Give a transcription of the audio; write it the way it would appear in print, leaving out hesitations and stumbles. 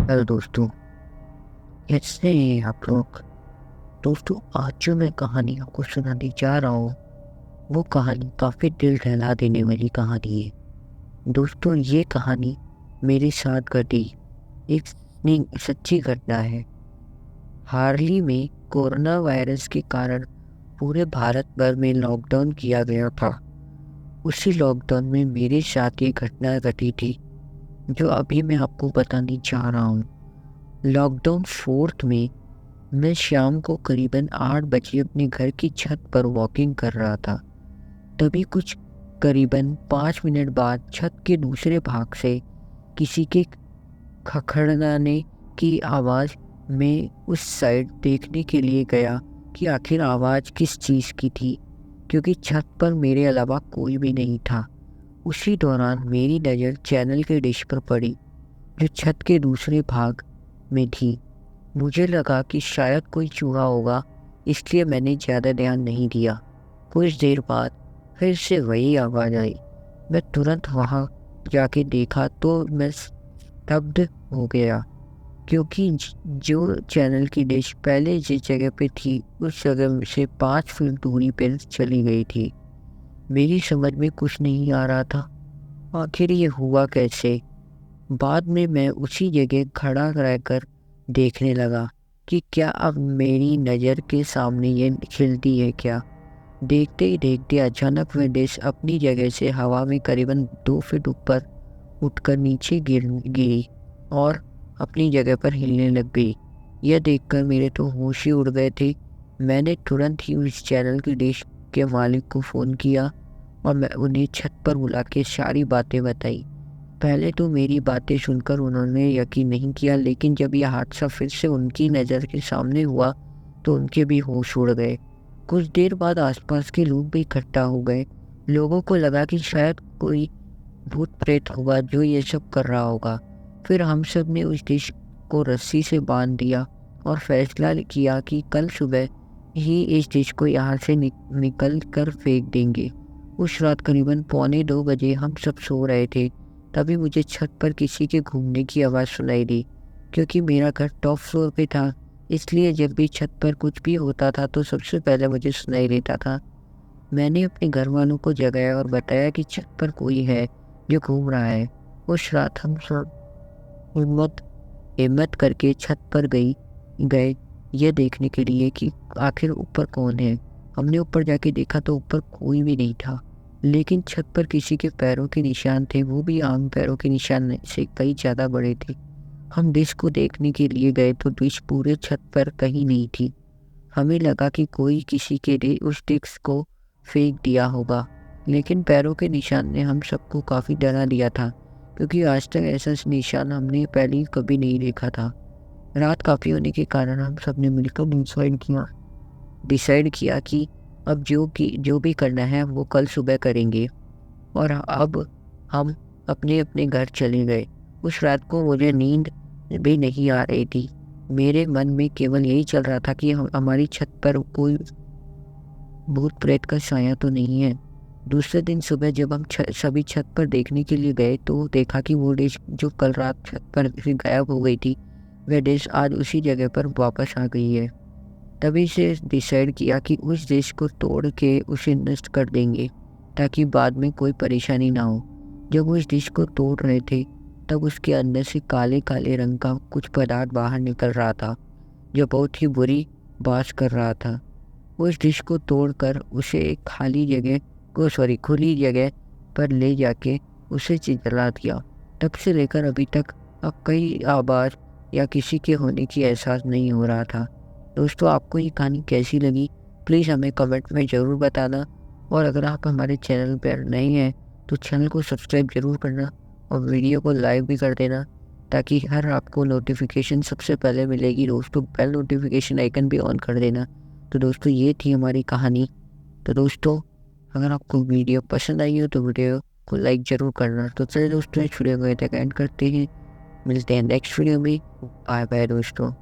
Hello दोस्तों, कैसे हैं आप लोग। दोस्तों, आज जो मैं कहानी आपको सुनाने जा रहा हूँ वो कहानी काफ़ी दिल दहला देने वाली कहानी है। दोस्तों, ये कहानी मेरे साथ घटी एक सच्ची घटना है। हाल ही में कोरोना वायरस के कारण पूरे भारत भर में लॉकडाउन किया गया था। उसी लॉकडाउन में मेरे साथ ये घटना घटी थी जो अभी मैं आपको बताने जा रहा हूँ। लॉकडाउन फोर्थ में मैं शाम को करीबन 8 बजे अपने घर की छत पर वॉकिंग कर रहा था। तभी कुछ करीबन 5 मिनट बाद छत के दूसरे भाग से किसी के खखड़काने की आवाज़ में उस साइड देखने के लिए गया कि आखिर आवाज़ किस चीज़ की थी, क्योंकि छत पर मेरे अलावा कोई भी नहीं था। उसी दौरान मेरी नज़र चैनल के डिश पर पड़ी जो छत के दूसरे भाग में थी। मुझे लगा कि शायद कोई चूहा होगा, इसलिए मैंने ज़्यादा ध्यान नहीं दिया। कुछ देर बाद फिर से वही आवाज़ आई। मैं तुरंत वहाँ जाके देखा तो मैं स्तब्ध हो गया, क्योंकि जो चैनल की डिश पहले जिस जगह पे थी उस जगह से 5 फीट दूरी पर चली गई थी। मेरी समझ में कुछ नहीं आ रहा था, आखिर ये हुआ कैसे। बाद में मैं उसी जगह खड़ा रहकर देखने लगा कि क्या अब मेरी नज़र के सामने ये खिलती है क्या। देखते ही देखते अचानक वह डिश अपनी जगह से हवा में करीबन 2 फीट ऊपर उठकर नीचे गिरी और अपनी जगह पर हिलने लग गई। यह देखकर मेरे तो होश ही उड़ गए थे। मैंने तुरंत ही उस चैनल की डिश के मालिक को फ़ोन किया और मैं उन्हें छत पर बुला के सारी बातें बताई। पहले तो मेरी बातें सुनकर उन्होंने यकीन नहीं किया, लेकिन जब यह हादसा फिर से उनकी नज़र के सामने हुआ तो उनके भी होश उड़ गए। कुछ देर बाद आसपास के लोग भी इकट्ठा हो गए। लोगों को लगा कि शायद कोई भूत प्रेत होगा जो ये सब कर रहा होगा। फिर हम सब ने उस डिश को रस्सी से बांध दिया और फैसला किया कि कल सुबह ही इस डिश को यहाँ से निकल कर फेंक देंगे। उस रात करीबन 1:45 बजे हम सब सो रहे थे, तभी मुझे छत पर किसी के घूमने की आवाज़ सुनाई दी। क्योंकि मेरा घर टॉप फ्लोर पे था, इसलिए जब भी छत पर कुछ भी होता था तो सबसे पहले मुझे सुनाई देता था। मैंने अपने घर वालों को जगाया और बताया कि छत पर कोई है जो घूम रहा है। उस रात हम सब हिम्मत हिम्मत करके छत पर गए यह देखने के लिए कि आखिर ऊपर कौन है। हमने ऊपर जाके देखा तो ऊपर कोई भी नहीं था, लेकिन छत पर किसी के पैरों के निशान थे, वो भी आम पैरों के निशान से कई ज़्यादा बड़े थे। हम डिश को देखने के लिए गए तो डिश पूरे छत पर कहीं नहीं थी। हमें लगा कि कोई किसी के लिए उस डिश को फेंक दिया होगा, लेकिन पैरों के निशान ने हम सबको काफ़ी डरा दिया था, क्योंकि आज तक ऐसा निशान हमने पहले कभी नहीं देखा था। रात काफ़ी होने के कारण हम सब ने मिलकर डिसाइड किया कि अब जो भी करना है वो कल सुबह करेंगे। और अब हम अपने अपने घर चले गए। उस रात को मुझे नींद भी नहीं आ रही थी। मेरे मन में केवल यही चल रहा था कि हमारी छत पर कोई भूत प्रेत का साया तो नहीं है। दूसरे दिन सुबह जब हम सभी छत पर देखने के लिए गए तो देखा कि वो डिश जो कल रात छत पर से गायब हो गई थी, वह डिश आज उसी जगह पर वापस आ गई है। तभी से डिसाइड किया कि उस डिश को तोड़ के उसे नष्ट कर देंगे, ताकि बाद में कोई परेशानी ना हो। जब उस डिश को तोड़ रहे थे तब उसके अंदर से काले काले रंग का कुछ पदार्थ बाहर निकल रहा था, जो बहुत ही बुरी बात कर रहा था। उस डिश को तोड़कर उसे एक खुली जगह पर ले जाके उसे जला दिया। तब से लेकर अभी तक अब कई आवाज़ या किसी के होने की एहसास नहीं हो रहा था। दोस्तों, आपको ये कहानी कैसी लगी प्लीज़ हमें कमेंट में ज़रूर बताना। और अगर आप हमारे चैनल पर नए हैं तो चैनल को सब्सक्राइब ज़रूर करना और वीडियो को लाइक भी कर देना, ताकि हर आपको नोटिफिकेशन सबसे पहले मिलेगी। दोस्तों, बेल नोटिफिकेशन आइकन भी ऑन कर देना। तो दोस्तों, ये थी हमारी कहानी। तो दोस्तों, अगर आपको वीडियो पसंद आई हो तो वीडियो को लाइक ज़रूर करना। तो चलिए दोस्तों, इस वीडियो को यहाँ तक एंड करते हैं। मिलते हैं नेक्स्ट वीडियो में। बाय बाय दोस्तों।